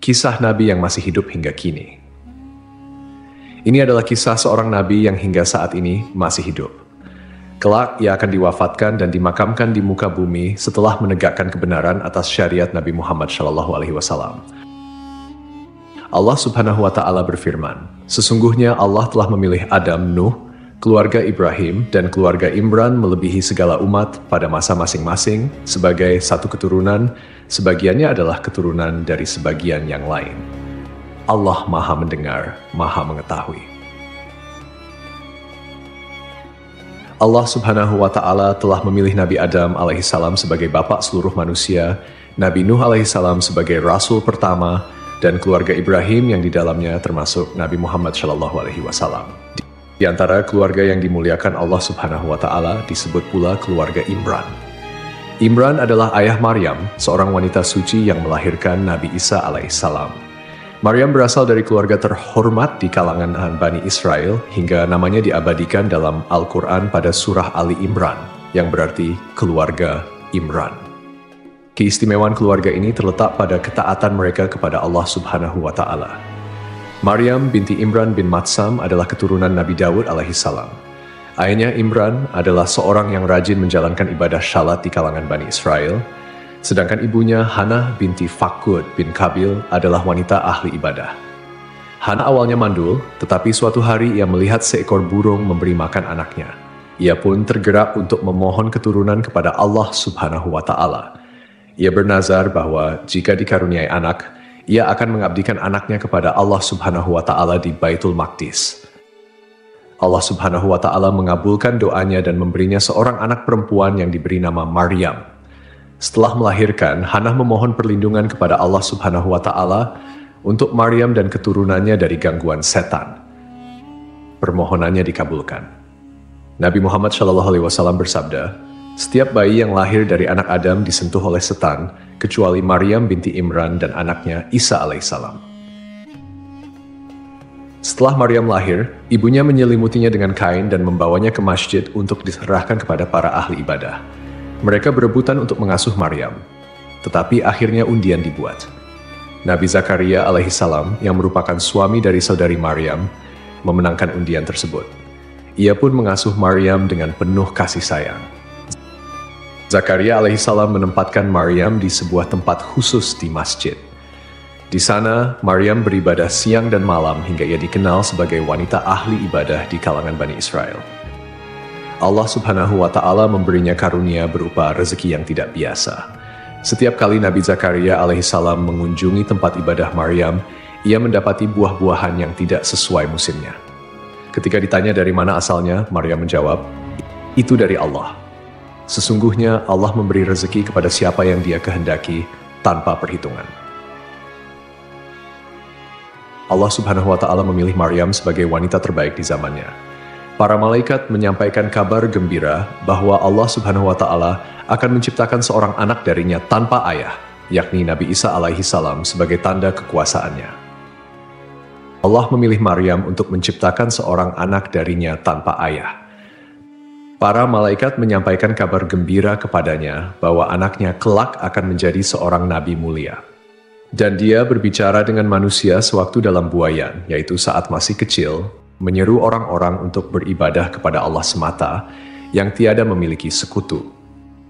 Kisah Nabi yang masih hidup hingga kini. Ini adalah kisah seorang Nabi yang hingga saat ini masih hidup. Kelak ia akan diwafatkan dan dimakamkan di muka bumi setelah menegakkan kebenaran atas syariat Nabi Muhammad SAW. Allah Subhanahu wa Ta'ala berfirman, "Sesungguhnya Allah telah memilih Adam, Nuh, keluarga Ibrahim, dan keluarga Imran melebihi segala umat pada masa masing-masing sebagai satu keturunan, sebagiannya adalah keturunan dari sebagian yang lain. Allah Maha Mendengar, Maha Mengetahui." Allah Subhanahu wa Ta'ala telah memilih Nabi Adam alaihissalam sebagai bapak seluruh manusia, Nabi Nuh alaihissalam sebagai rasul pertama, dan keluarga Ibrahim yang di dalamnya termasuk Nabi Muhammad SAW. Di antara keluarga yang dimuliakan Allah Subhanahu wa Ta'ala disebut pula keluarga Imran. Imran adalah ayah Maryam, seorang wanita suci yang melahirkan Nabi Isa alaihissalam. Maryam berasal dari keluarga terhormat di kalangan Bani Israel hingga namanya diabadikan dalam Al-Quran pada surah Ali Imran, yang berarti keluarga Imran. Keistimewaan keluarga ini terletak pada ketaatan mereka kepada Allah Subhanahu wa Ta'ala. Maryam binti Imran bin Matsam adalah keturunan Nabi Dawud alaihissalam. Ayahnya Imran adalah seorang yang rajin menjalankan ibadah syalat di kalangan Bani Israel, sedangkan ibunya Hannah binti Fakud bin Kabil adalah wanita ahli ibadah. Hannah awalnya mandul, tetapi suatu hari ia melihat seekor burung memberi makan anaknya. Ia pun tergerak untuk memohon keturunan kepada Allah Subhanahu wa Ta'ala. Ia bernazar bahwa jika dikaruniai anak, ia akan mengabdikan anaknya kepada Allah Subhanahu wa Ta'ala di Baitul Maqdis. Allah Subhanahu wa Ta'ala mengabulkan doanya dan memberinya seorang anak perempuan yang diberi nama Maryam. Setelah melahirkan, Hannah memohon perlindungan kepada Allah Subhanahu wa Ta'ala untuk Maryam dan keturunannya dari gangguan setan. Permohonannya dikabulkan. Nabi Muhammad SAW bersabda, "Setiap bayi yang lahir dari anak Adam disentuh oleh setan, kecuali Maryam binti Imran dan anaknya Isa alaihissalam." Setelah Maryam lahir, ibunya menyelimutinya dengan kain dan membawanya ke masjid untuk diserahkan kepada para ahli ibadah. Mereka berebutan untuk mengasuh Maryam, tetapi akhirnya undian dibuat. Nabi Zakaria alaihissalam yang merupakan suami dari saudari Maryam memenangkan undian tersebut. Ia pun mengasuh Maryam dengan penuh kasih sayang. Zakaria alaihissalam menempatkan Maryam di sebuah tempat khusus di masjid. Di sana, Maryam beribadah siang dan malam hingga ia dikenal sebagai wanita ahli ibadah di kalangan Bani Israel. Allah Subhanahu wa Ta'ala memberinya karunia berupa rezeki yang tidak biasa. Setiap kali Nabi Zakaria alaihissalam mengunjungi tempat ibadah Maryam, ia mendapati buah-buahan yang tidak sesuai musimnya. Ketika ditanya dari mana asalnya, Maryam menjawab, "Itu dari Allah. Sesungguhnya Allah memberi rezeki kepada siapa yang Dia kehendaki tanpa perhitungan." Allah Subhanahu wa Ta'ala memilih Maryam sebagai wanita terbaik di zamannya. Para malaikat menyampaikan kabar gembira bahwa Allah Subhanahu wa Ta'ala akan menciptakan seorang anak darinya tanpa ayah, yakni Nabi Isa alaihissalam sebagai tanda kekuasaannya. Allah memilih Maryam untuk menciptakan seorang anak darinya tanpa ayah. Para malaikat menyampaikan kabar gembira kepadanya bahwa anaknya kelak akan menjadi seorang nabi mulia. Dan dia berbicara dengan manusia sewaktu dalam buayan, yaitu saat masih kecil, menyeru orang-orang untuk beribadah kepada Allah semata yang tiada memiliki sekutu.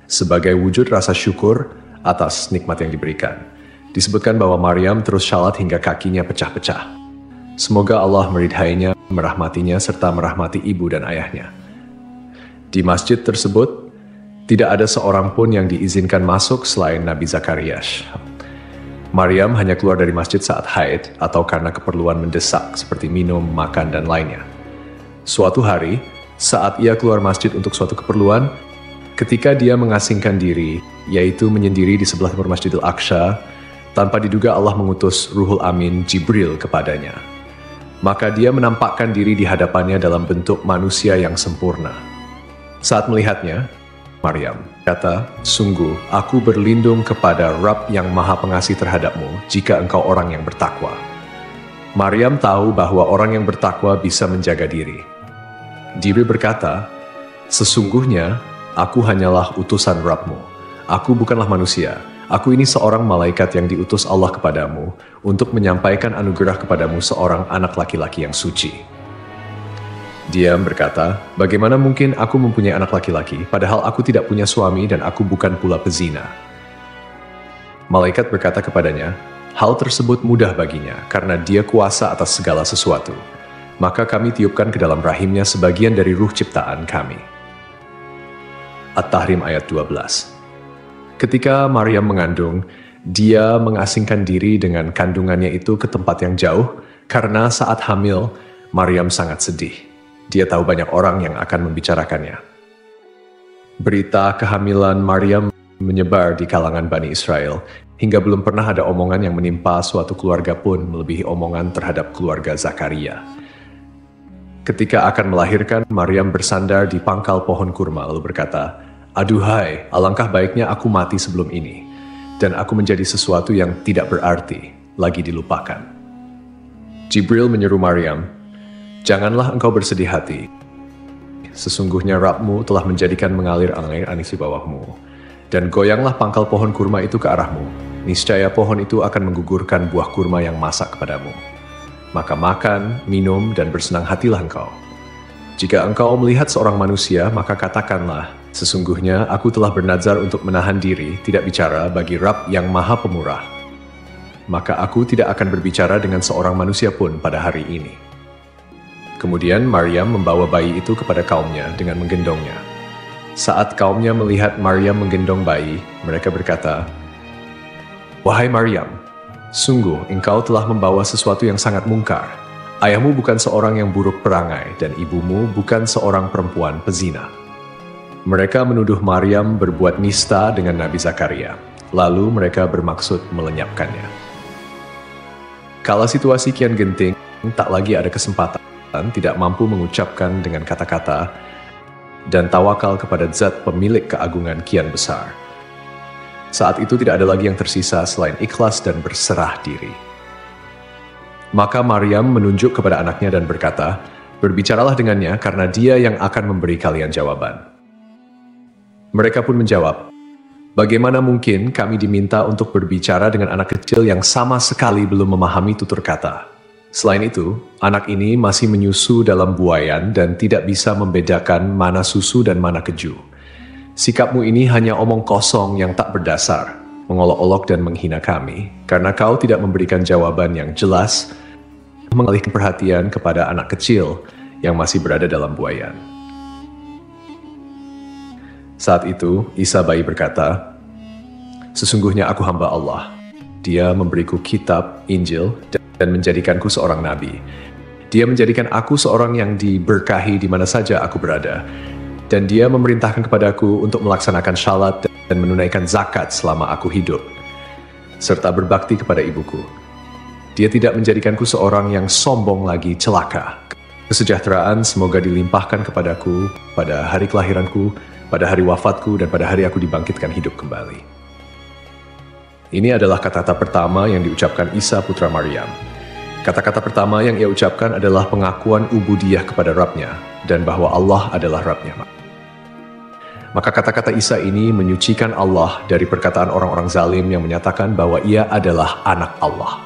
Sebagai wujud rasa syukur atas nikmat yang diberikan, disebutkan bahwa Maryam terus syalat hingga kakinya pecah-pecah. Semoga Allah meridhainya, merahmatinya, serta merahmati ibu dan ayahnya. Di masjid tersebut, tidak ada seorang pun yang diizinkan masuk selain Nabi Zakaria. Maryam hanya keluar dari masjid saat haid atau karena keperluan mendesak seperti minum, makan, dan lainnya. Suatu hari, saat ia keluar masjid untuk suatu keperluan, ketika dia mengasingkan diri, yaitu menyendiri di sebelah timur Masjidil Aqsa, tanpa diduga Allah mengutus Ruhul Amin Jibril kepadanya. Maka dia menampakkan diri di hadapannya dalam bentuk manusia yang sempurna. Saat melihatnya, Maryam kata, "Sungguh, aku berlindung kepada Rabb yang Maha Pengasih terhadapmu jika engkau orang yang bertakwa." Maryam tahu bahwa orang yang bertakwa bisa menjaga diri. Jibril berkata, "Sesungguhnya, aku hanyalah utusan Rabb-mu. Aku bukanlah manusia. Aku ini seorang malaikat yang diutus Allah kepadamu untuk menyampaikan anugerah kepadamu seorang anak laki-laki yang suci. Dia berkata, bagaimana mungkin aku mempunyai anak laki-laki, padahal aku tidak punya suami dan aku bukan pula pezina. Malaikat berkata kepadanya, hal tersebut mudah baginya, karena dia kuasa atas segala sesuatu. Maka kami tiupkan ke dalam rahimnya sebagian dari ruh ciptaan kami. At-Tahrim ayat 12. Ketika Maryam mengandung, dia mengasingkan diri dengan kandungannya itu ke tempat yang jauh, karena saat hamil, Maryam sangat sedih. Dia tahu banyak orang yang akan membicarakannya. Berita kehamilan Maryam menyebar di kalangan Bani Israel, hingga belum pernah ada omongan yang menimpa suatu keluarga pun melebihi omongan terhadap keluarga Zakaria. Ketika akan melahirkan, Maryam bersandar di pangkal pohon kurma lalu berkata, aduhai, alangkah baiknya aku mati sebelum ini, dan aku menjadi sesuatu yang tidak berarti, lagi dilupakan. Jibril menyeru Maryam, janganlah engkau bersedih hati. Sesungguhnya Rabbmu telah menjadikan mengalir air anis di bawahmu. Dan goyanglah pangkal pohon kurma itu ke arahmu. Niscaya pohon itu akan menggugurkan buah kurma yang masak kepadamu. Maka makan, minum, dan bersenang hatilah engkau. Jika engkau melihat seorang manusia, maka katakanlah, sesungguhnya aku telah bernazar untuk menahan diri, tidak bicara bagi Rabb yang Maha Pemurah. Maka aku tidak akan berbicara dengan seorang manusia pun pada hari ini. Kemudian Maryam membawa bayi itu kepada kaumnya dengan menggendongnya. Saat kaumnya melihat Maryam menggendong bayi, mereka berkata, wahai Maryam, sungguh engkau telah membawa sesuatu yang sangat mungkar. Ayahmu bukan seorang yang buruk perangai, dan ibumu bukan seorang perempuan pezina. Mereka menuduh Maryam berbuat nista dengan Nabi Zakaria. Lalu mereka bermaksud melenyapkannya. Kala situasi kian genting, tak lagi ada kesempatan, tidak mampu mengucapkan dengan kata-kata, dan tawakal kepada zat pemilik keagungan kian besar. Saat itu tidak ada lagi yang tersisa selain ikhlas dan berserah diri. Maka Maryam menunjuk kepada anaknya dan berkata, berbicaralah dengannya karena dia yang akan memberi kalian jawaban. Mereka pun menjawab, bagaimana mungkin kami diminta untuk berbicara dengan anak kecil yang sama sekali belum memahami tutur kata? Selain itu, anak ini masih menyusu dalam buayan dan tidak bisa membedakan mana susu dan mana keju. Sikapmu ini hanya omong kosong yang tak berdasar, mengolok-olok dan menghina kami, karena kau tidak memberikan jawaban yang jelas, mengalihkan perhatian kepada anak kecil yang masih berada dalam buayan. Saat itu, Isa bayi berkata, sesungguhnya aku hamba Allah. Dia memberiku kitab, Injil, dan menjadikanku seorang nabi. Dia menjadikan aku seorang yang diberkahi di mana saja aku berada. Dan dia memerintahkan kepadaku untuk melaksanakan syalat dan menunaikan zakat selama aku hidup, serta berbakti kepada ibuku. Dia tidak menjadikanku seorang yang sombong lagi celaka. Kesejahteraan semoga dilimpahkan kepadaku pada hari kelahiranku, pada hari wafatku, dan pada hari aku dibangkitkan hidup kembali. Ini adalah kata-kata pertama yang diucapkan Isa putra Maryam. Kata-kata pertama yang ia ucapkan adalah pengakuan ubudiyah kepada Rabb-nya, dan bahwa Allah adalah Rabb-nya. Maka kata-kata Isa ini menyucikan Allah dari perkataan orang-orang zalim yang menyatakan bahwa ia adalah anak Allah.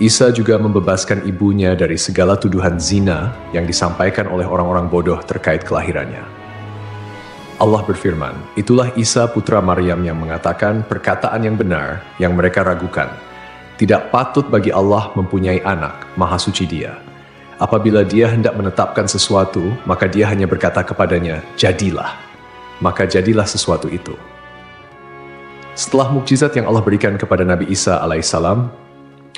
Isa juga membebaskan ibunya dari segala tuduhan zina yang disampaikan oleh orang-orang bodoh terkait kelahirannya. Allah berfirman, itulah Isa putra Maryam yang mengatakan perkataan yang benar yang mereka ragukan. Tidak patut bagi Allah mempunyai anak, maha suci dia. Apabila dia hendak menetapkan sesuatu, maka dia hanya berkata kepadanya, jadilah. Maka jadilah sesuatu itu. Setelah mukjizat yang Allah berikan kepada Nabi Isa alaihissalam,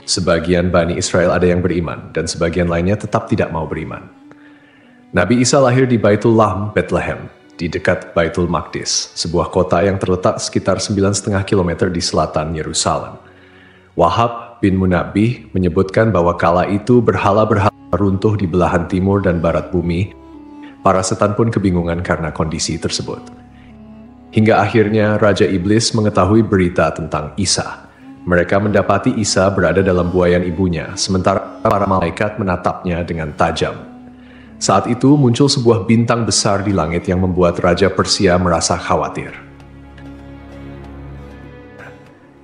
sebagian Bani Israel ada yang beriman, dan sebagian lainnya tetap tidak mau beriman. Nabi Isa lahir di Baitul Lahm, Bethlehem, di dekat Baitul Maqdis, sebuah kota yang terletak sekitar 9,5 km di selatan Yerusalem. Wahab bin Munabbih menyebutkan bahwa kala itu berhala-berhala runtuh di belahan timur dan barat bumi. Para setan pun kebingungan karena kondisi tersebut. Hingga akhirnya Raja Iblis mengetahui berita tentang Isa. Mereka mendapati Isa berada dalam buayan ibunya, sementara para malaikat menatapnya dengan tajam. Saat itu muncul sebuah bintang besar di langit yang membuat Raja Persia merasa khawatir.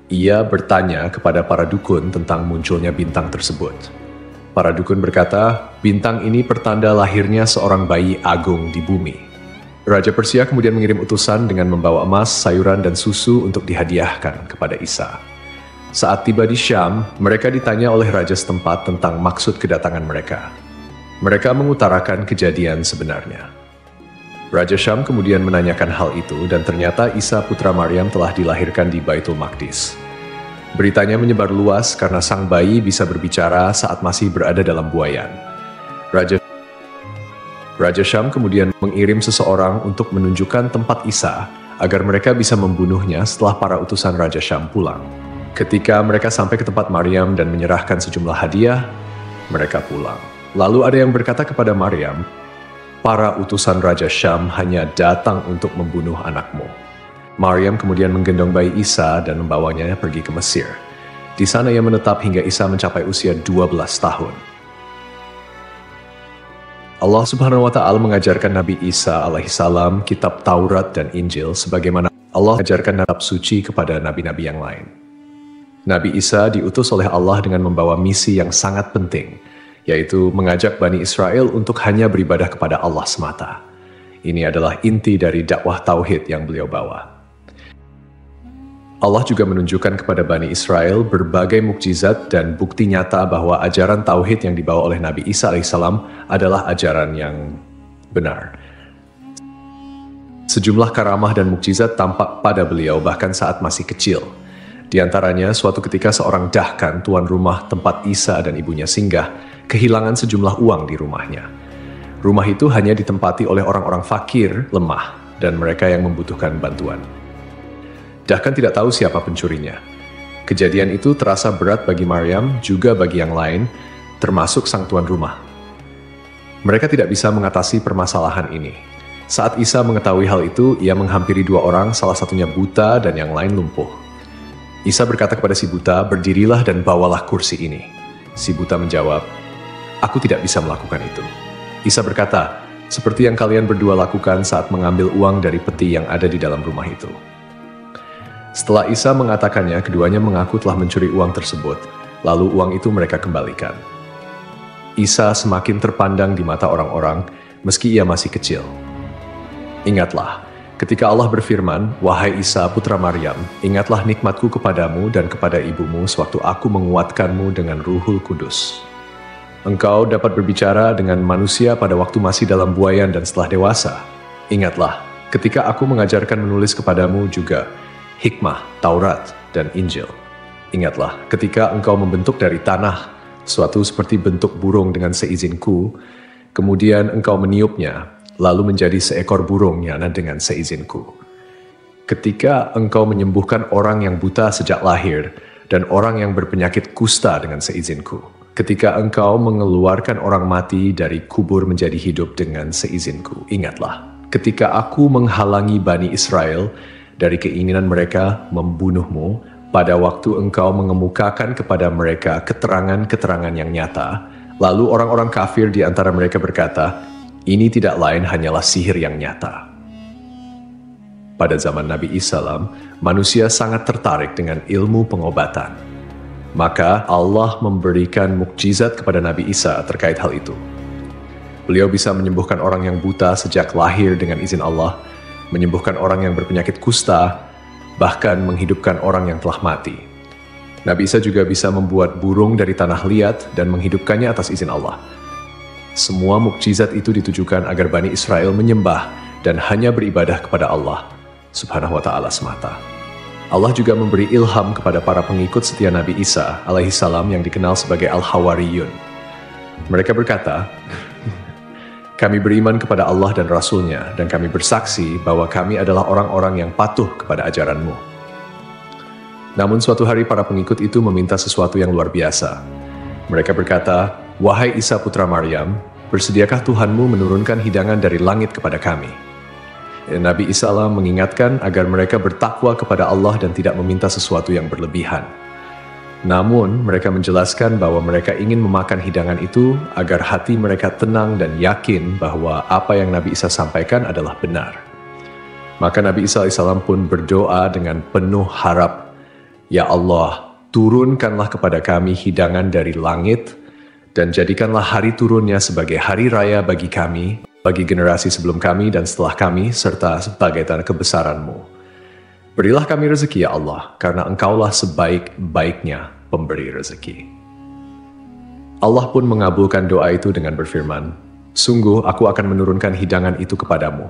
Ia bertanya kepada para dukun tentang munculnya bintang tersebut. Para dukun berkata, bintang ini pertanda lahirnya seorang bayi agung di bumi. Raja Persia kemudian mengirim utusan dengan membawa emas, sayuran, dan susu untuk dihadiahkan kepada Isa. Saat tiba di Syam, mereka ditanya oleh raja setempat tentang maksud kedatangan mereka. Mereka mengutarakan kejadian sebenarnya. Raja Syam kemudian menanyakan hal itu dan ternyata Isa putra Maryam telah dilahirkan di Baitul Maqdis. Beritanya menyebar luas karena sang bayi bisa berbicara saat masih berada dalam buayan. Raja Syam kemudian mengirim seseorang untuk menunjukkan tempat Isa agar mereka bisa membunuhnya setelah para utusan Raja Syam pulang. Ketika mereka sampai ke tempat Maryam dan menyerahkan sejumlah hadiah, mereka pulang. Lalu ada yang berkata kepada Maryam, para utusan Raja Syam hanya datang untuk membunuh anakmu. Maryam kemudian menggendong bayi Isa dan membawanya pergi ke Mesir. Di sana ia menetap hingga Isa mencapai usia 12 tahun. Allah Subhanahu wa Ta'ala mengajarkan Nabi Isa alaihissalam kitab Taurat dan Injil sebagaimana Allah mengajarkan kitab suci kepada nabi-nabi yang lain. Nabi Isa diutus oleh Allah dengan membawa misi yang sangat penting, yaitu mengajak Bani Israel untuk hanya beribadah kepada Allah semata. Ini adalah inti dari dakwah tauhid yang beliau bawa. Allah juga menunjukkan kepada Bani Israel berbagai mukjizat dan bukti nyata bahwa ajaran tauhid yang dibawa oleh Nabi Isa alaihissalam adalah ajaran yang benar. Sejumlah karamah dan mukjizat tampak pada beliau bahkan saat masih kecil. Di antaranya, suatu ketika seorang dahkan tuan rumah tempat Isa dan ibunya singgah kehilangan sejumlah uang di rumahnya. Rumah itu hanya ditempati oleh orang-orang fakir, lemah, dan mereka yang membutuhkan bantuan. Dahkan tidak tahu siapa pencurinya. Kejadian itu terasa berat bagi Maryam, juga bagi yang lain, termasuk sang tuan rumah. Mereka tidak bisa mengatasi permasalahan ini. Saat Isa mengetahui hal itu, ia menghampiri dua orang, salah satunya buta dan yang lain lumpuh. Isa berkata kepada si buta, berdirilah dan bawalah kursi ini. Si buta menjawab, aku tidak bisa melakukan itu. Isa berkata, seperti yang kalian berdua lakukan saat mengambil uang dari peti yang ada di dalam rumah itu. Setelah Isa mengatakannya, keduanya mengaku telah mencuri uang tersebut, lalu uang itu mereka kembalikan. Isa semakin terpandang di mata orang-orang, meski ia masih kecil. Ingatlah, ketika Allah berfirman, wahai Isa putra Maryam, ingatlah nikmatku kepadamu dan kepada ibumu sewaktu aku menguatkanmu dengan Ruhul Kudus. Engkau dapat berbicara dengan manusia pada waktu masih dalam buayan dan setelah dewasa. Ingatlah, ketika aku mengajarkan menulis kepadamu juga, hikmah, Taurat, dan Injil. Ingatlah, ketika engkau membentuk dari tanah, suatu seperti bentuk burung dengan seizinku, kemudian engkau meniupnya, lalu menjadi seekor burung yana dengan seizinku. Ketika engkau menyembuhkan orang yang buta sejak lahir, dan orang yang berpenyakit kusta dengan seizinku. Ketika engkau mengeluarkan orang mati dari kubur menjadi hidup dengan seizinku. Ingatlah, ketika aku menghalangi Bani Israel dari keinginan mereka membunuhmu, pada waktu engkau mengemukakan kepada mereka keterangan-keterangan yang nyata, lalu orang-orang kafir di antara mereka berkata, ini tidak lain hanyalah sihir yang nyata. Pada zaman Nabi Isa, manusia sangat tertarik dengan ilmu pengobatan. Maka Allah memberikan mukjizat kepada Nabi Isa terkait hal itu. Beliau bisa menyembuhkan orang yang buta sejak lahir dengan izin Allah, menyembuhkan orang yang berpenyakit kusta, bahkan menghidupkan orang yang telah mati. Nabi Isa juga bisa membuat burung dari tanah liat dan menghidupkannya atas izin Allah. Semua mukjizat itu ditujukan agar Bani Israel menyembah dan hanya beribadah kepada Allah Subhanahu wa Ta'ala semata. Allah juga memberi ilham kepada para pengikut setia Nabi Isa alaihissalam yang dikenal sebagai Al-Hawariyun. Mereka berkata, kami beriman kepada Allah dan Rasul-Nya, dan kami bersaksi bahwa kami adalah orang-orang yang patuh kepada ajaran-Mu. Namun suatu hari para pengikut itu meminta sesuatu yang luar biasa. Mereka berkata, wahai Isa putra Maryam, bersediakah Tuhanmu menurunkan hidangan dari langit kepada kami? Nabi Isa mengingatkan agar mereka bertakwa kepada Allah dan tidak meminta sesuatu yang berlebihan. Namun, mereka menjelaskan bahwa mereka ingin memakan hidangan itu agar hati mereka tenang dan yakin bahwa apa yang Nabi Isa sampaikan adalah benar. Maka Nabi Isa AS pun berdoa dengan penuh harap Ya Allah, turunkanlah kepada kami hidangan dari langit, dan jadikanlah hari turunnya sebagai hari raya bagi kami, bagi generasi sebelum kami dan setelah kami, serta sebagai tanda kebesaran-Mu. Berilah kami rezeki ya Allah, karena Engkaulah sebaik-baiknya pemberi rezeki. Allah pun mengabulkan doa itu dengan berfirman, "Sungguh aku akan menurunkan hidangan itu kepadamu.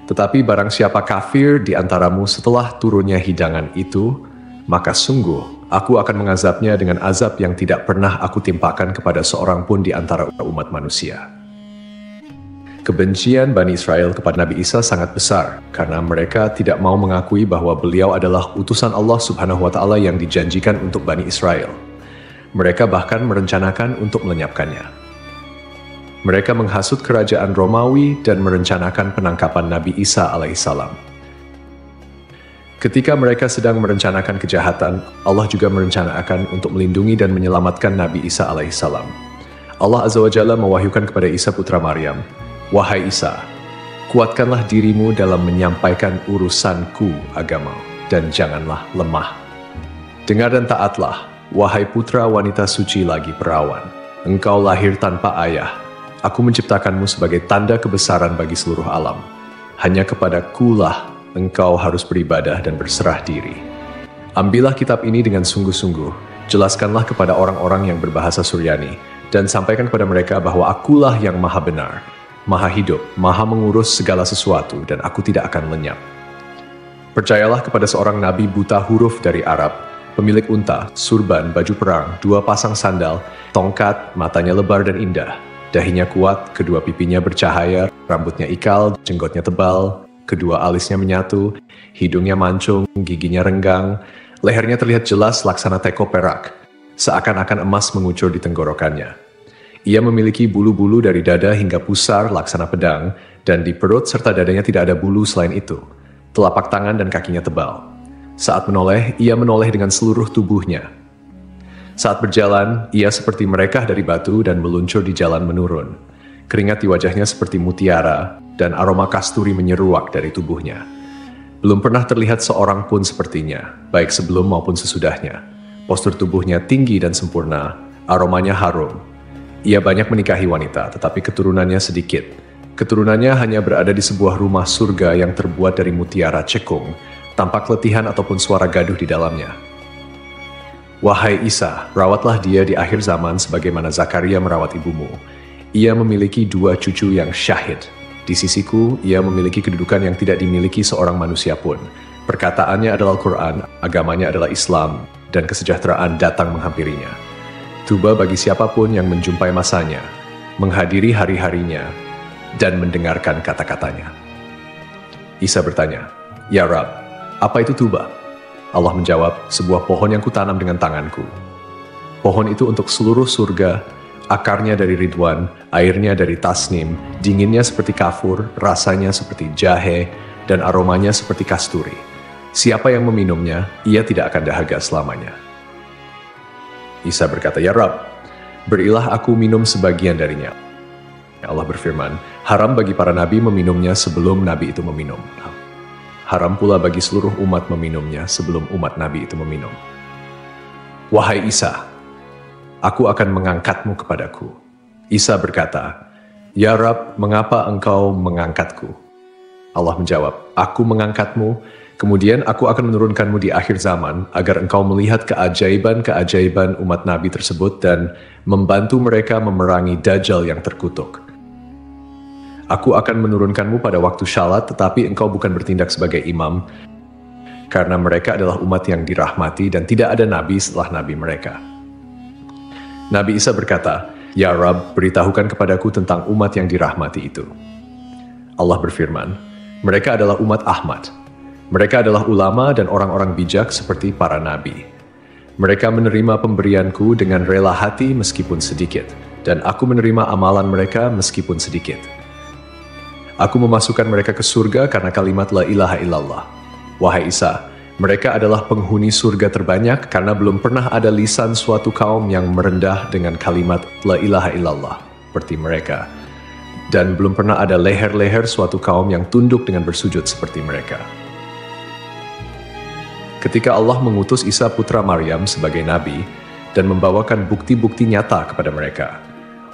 Tetapi barang siapa kafir di antaramu setelah turunnya hidangan itu, maka sungguh aku akan mengazabnya dengan azab yang tidak pernah aku timpakan kepada seorang pun di antara umat manusia." Kebencian Bani Israel kepada Nabi Isa sangat besar karena mereka tidak mau mengakui bahwa beliau adalah utusan Allah Subhanahu wa Ta'ala yang dijanjikan untuk Bani Israel. Mereka bahkan merencanakan untuk melenyapkannya. Mereka menghasut kerajaan Romawi dan merencanakan penangkapan Nabi Isa alaihissalam. Ketika mereka sedang merencanakan kejahatan, Allah juga merencanakan untuk melindungi dan menyelamatkan Nabi Isa alaihissalam. Allah Azza wa Jalla mewahyukan kepada Isa putra Maryam, "Wahai Isa, kuatkanlah dirimu dalam menyampaikan urusanku agama, dan janganlah lemah. Dengar dan taatlah, wahai putra wanita suci lagi perawan. Engkau lahir tanpa ayah. Aku menciptakanmu sebagai tanda kebesaran bagi seluruh alam. Hanya kepada-Kulah engkau harus beribadah dan berserah diri. Ambillah kitab ini dengan sungguh-sungguh, jelaskanlah kepada orang-orang yang berbahasa Suryani, dan sampaikan kepada mereka bahwa Akulah yang maha benar, maha hidup, maha mengurus segala sesuatu, dan aku tidak akan lenyap. Percayalah kepada seorang nabi buta huruf dari Arab, pemilik unta, surban, baju perang, 2 pasang sandal, tongkat, matanya lebar dan indah, dahinya kuat, kedua pipinya bercahaya, rambutnya ikal, jenggotnya tebal, kedua alisnya menyatu, hidungnya mancung, giginya renggang, lehernya terlihat jelas laksana teko perak, seakan-akan emas mengucur di tenggorokannya. Ia memiliki bulu-bulu dari dada hingga pusar laksana pedang, dan di perut serta dadanya tidak ada bulu selain itu. Telapak tangan dan kakinya tebal. Saat menoleh, ia menoleh dengan seluruh tubuhnya. Saat berjalan, ia seperti merekah dari batu dan meluncur di jalan menurun. Keringat di wajahnya seperti mutiara, dan aroma kasturi menyeruak dari tubuhnya. Belum pernah terlihat seorang pun sepertinya, baik sebelum maupun sesudahnya. Postur tubuhnya tinggi dan sempurna, aromanya harum. Ia banyak menikahi wanita, tetapi keturunannya sedikit. Keturunannya hanya berada di sebuah rumah surga yang terbuat dari mutiara cekung, tanpa keletihan ataupun suara gaduh di dalamnya. Wahai Isa, rawatlah dia di akhir zaman sebagaimana Zakaria merawat ibumu. Ia memiliki 2 cucu yang syahid. Di sisiku, ia memiliki kedudukan yang tidak dimiliki seorang manusia pun. Perkataannya adalah Al-Quran, agamanya adalah Islam, dan kesejahteraan datang menghampirinya. Tuba bagi siapapun yang menjumpai masanya, menghadiri hari-harinya, dan mendengarkan kata-katanya. Isa bertanya, "Ya Rab, apa itu tuba?" Allah menjawab, "Sebuah pohon yang kutanam dengan tanganku. Pohon itu untuk seluruh surga, akarnya dari ridwan, airnya dari tasnim, dinginnya seperti kafur, rasanya seperti jahe, dan aromanya seperti kasturi. Siapa yang meminumnya, ia tidak akan dahaga selamanya." Isa berkata, "Ya Rab, berilah aku minum sebagian darinya." Allah berfirman, "Haram bagi para nabi meminumnya sebelum nabi itu meminum. Haram pula bagi seluruh umat meminumnya sebelum umat nabi itu meminum." Wahai Isa, aku akan mengangkatmu kepadaku. Isa berkata, "Ya Rab, mengapa engkau mengangkatku?" Allah menjawab, "Aku mengangkatmu, kemudian aku akan menurunkanmu di akhir zaman agar engkau melihat keajaiban-keajaiban umat Nabi tersebut dan membantu mereka memerangi Dajjal yang terkutuk. Aku akan menurunkanmu pada waktu syalat, tetapi engkau bukan bertindak sebagai imam, karena mereka adalah umat yang dirahmati dan tidak ada nabi setelah nabi mereka." Nabi Isa berkata, "Ya Rab, beritahukan kepadaku tentang umat yang dirahmati itu." Allah berfirman, "Mereka adalah umat Ahmad. Mereka adalah ulama dan orang-orang bijak seperti para nabi. Mereka menerima pemberianku dengan rela hati meskipun sedikit, dan aku menerima amalan mereka meskipun sedikit. Aku memasukkan mereka ke surga karena kalimat la ilaha illallah." Wahai Isa, mereka adalah penghuni surga terbanyak karena belum pernah ada lisan suatu kaum yang merendah dengan kalimat la ilaha illallah seperti mereka, dan belum pernah ada leher-leher suatu kaum yang tunduk dengan bersujud seperti mereka. Ketika Allah mengutus Isa putra Maryam sebagai nabi dan membawakan bukti-bukti nyata kepada mereka,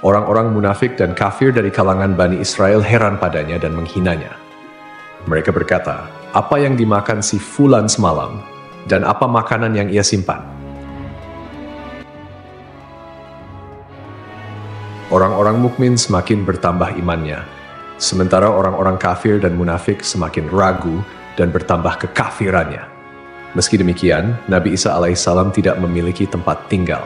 orang-orang munafik dan kafir dari kalangan Bani Israel heran padanya dan menghinanya. Mereka berkata, "Apa yang dimakan si Fulan semalam, dan apa makanan yang ia simpan?" Orang-orang mukmin semakin bertambah imannya, sementara orang-orang kafir dan munafik semakin ragu dan bertambah kekafirannya. Meski demikian, Nabi Isa alaihissalam tidak memiliki tempat tinggal.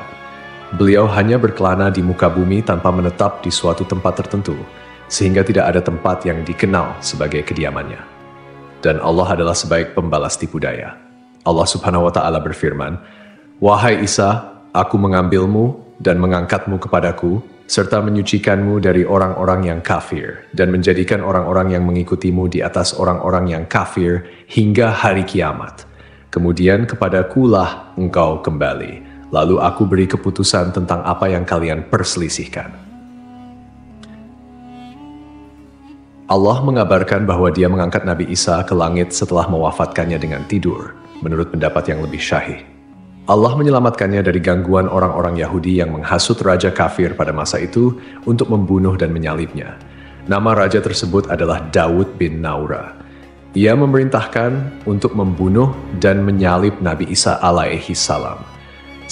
Beliau hanya berkelana di muka bumi tanpa menetap di suatu tempat tertentu, sehingga tidak ada tempat yang dikenal sebagai kediamannya. Dan Allah adalah sebaik pembalas tipu daya. Allah Subhanahu wa Ta'ala berfirman, "Wahai Isa, aku mengambilmu dan mengangkatmu kepadaku, serta menyucikanmu dari orang-orang yang kafir, dan menjadikan orang-orang yang mengikutimu di atas orang-orang yang kafir hingga hari kiamat. Kemudian kepadakulah engkau kembali, lalu aku beri keputusan tentang apa yang kalian perselisihkan." Allah mengabarkan bahwa Dia mengangkat Nabi Isa ke langit setelah mewafatkannya dengan tidur, menurut pendapat yang lebih syahih. Allah menyelamatkannya dari gangguan orang-orang Yahudi yang menghasut raja kafir pada masa itu untuk membunuh dan menyalibnya. Nama raja tersebut adalah Daud bin Naura. Ia memerintahkan untuk membunuh dan menyalib Nabi Isa alaihi salam.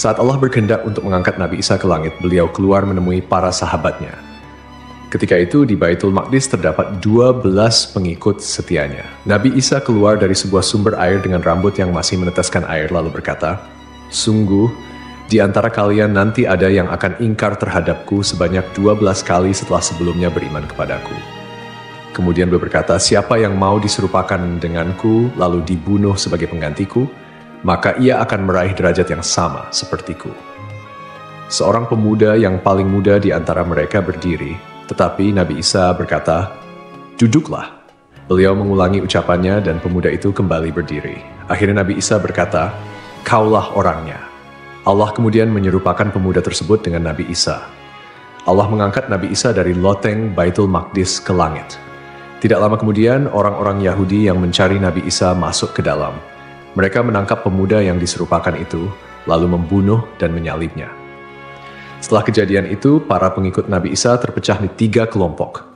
Saat Allah berkehendak untuk mengangkat Nabi Isa ke langit, beliau keluar menemui para sahabatnya. Ketika itu di Baitul Maqdis terdapat 12 pengikut setianya. Nabi Isa keluar dari sebuah sumber air dengan rambut yang masih meneteskan air lalu berkata, "Sungguh, di antara kalian nanti ada yang akan ingkar terhadapku sebanyak 12 kali setelah sebelumnya beriman kepadaku." Kemudian beliau berkata, "Siapa yang mau diserupakan denganku lalu dibunuh sebagai penggantiku, maka ia akan meraih derajat yang sama sepertiku." Seorang pemuda yang paling muda di antara mereka berdiri, tetapi Nabi Isa berkata, "Duduklah." Beliau mengulangi ucapannya dan pemuda itu kembali berdiri. Akhirnya Nabi Isa berkata, "Kaulah orangnya." Allah kemudian menyerupakan pemuda tersebut dengan Nabi Isa. Allah mengangkat Nabi Isa dari loteng Baitul Maqdis ke langit. Tidak lama kemudian, orang-orang Yahudi yang mencari Nabi Isa masuk ke dalam. Mereka menangkap pemuda yang diserupakan itu, lalu membunuh dan menyalibnya. Setelah kejadian itu, para pengikut Nabi Isa terpecah di 3 kelompok.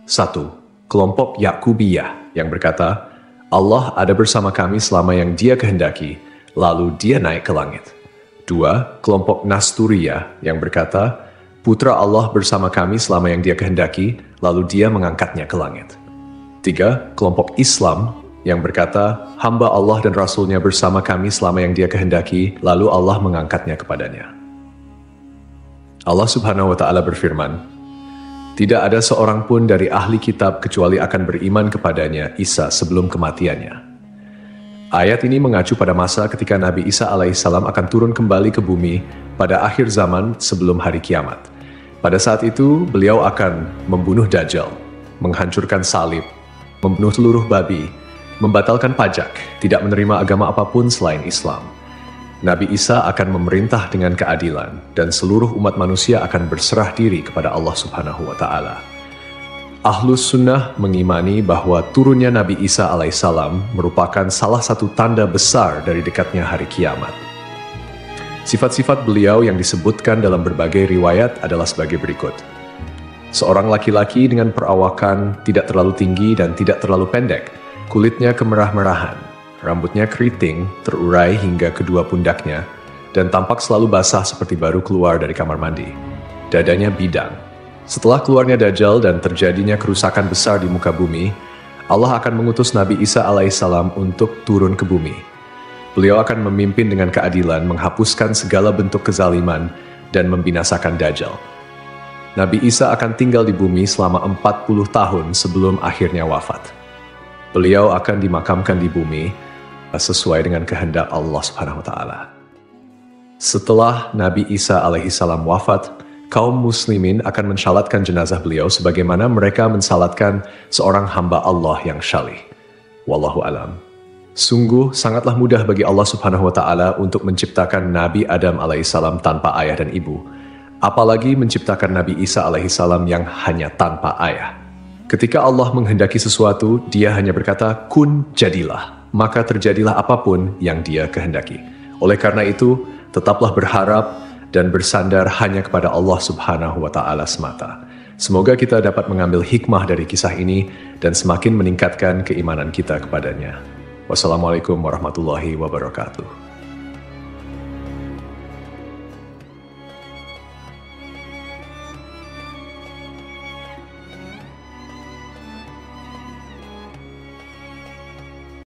1. Kelompok Yakubiyah yang berkata, "Allah ada bersama kami selama yang Dia kehendaki, lalu Dia naik ke langit." 2. Kelompok Nasturiyah yang berkata, "Putra Allah bersama kami selama yang Dia kehendaki, lalu Dia mengangkatnya ke langit." 3. Kelompok Islam yang berkata, "Hamba Allah dan Rasul-Nya bersama kami selama yang Dia kehendaki, lalu Allah mengangkatnya kepadanya." Allah Subhanahu wa Ta'ala berfirman, "Tidak ada seorang pun dari ahli kitab kecuali akan beriman kepadanya Isa sebelum kematiannya." Ayat ini mengacu pada masa ketika Nabi Isa alaihissalam akan turun kembali ke bumi pada akhir zaman sebelum hari kiamat. Pada saat itu, beliau akan membunuh Dajjal, menghancurkan salib, membunuh seluruh babi, membatalkan pajak, tidak menerima agama apapun selain Islam. Nabi Isa akan memerintah dengan keadilan, dan seluruh umat manusia akan berserah diri kepada Allah Subhanahu wa Ta'ala. Ahlus Sunnah mengimani bahwa turunnya Nabi Isa alaihissalam merupakan salah satu tanda besar dari dekatnya hari kiamat. Sifat-sifat beliau yang disebutkan dalam berbagai riwayat adalah sebagai berikut. Seorang laki-laki dengan perawakan tidak terlalu tinggi dan tidak terlalu pendek, kulitnya kemerah-merahan, rambutnya keriting, terurai hingga kedua pundaknya, dan tampak selalu basah seperti baru keluar dari kamar mandi. Dadanya bidang. Setelah keluarnya Dajjal dan terjadinya kerusakan besar di muka bumi, Allah akan mengutus Nabi Isa alaihissalam untuk turun ke bumi. Beliau akan memimpin dengan keadilan, menghapuskan segala bentuk kezaliman, dan membinasakan Dajjal. Nabi Isa akan tinggal di bumi selama 40 tahun sebelum akhirnya wafat. Beliau akan dimakamkan di bumi sesuai dengan kehendak Allah Subhanahu wa Ta'ala. Setelah Nabi Isa alaihissalam wafat, kaum muslimin akan mensalatkan jenazah beliau sebagaimana mereka mensalatkan seorang hamba Allah yang syalih. Wallahu alam. Sungguh sangatlah mudah bagi Allah Subhanahu wa Ta'ala untuk menciptakan Nabi Adam alaihissalam tanpa ayah dan ibu, apalagi menciptakan Nabi Isa alaihissalam yang hanya tanpa ayah. Ketika Allah menghendaki sesuatu, Dia hanya berkata, "Kun, jadilah." maka terjadilah apapun yang Dia kehendaki. Oleh karena itu, tetaplah berharap dan bersandar hanya kepada Allah Subhanahu wa Ta'ala semata. Semoga kita dapat mengambil hikmah dari kisah ini dan semakin meningkatkan keimanan kita kepadanya. Wassalamualaikum warahmatullahi wabarakatuh.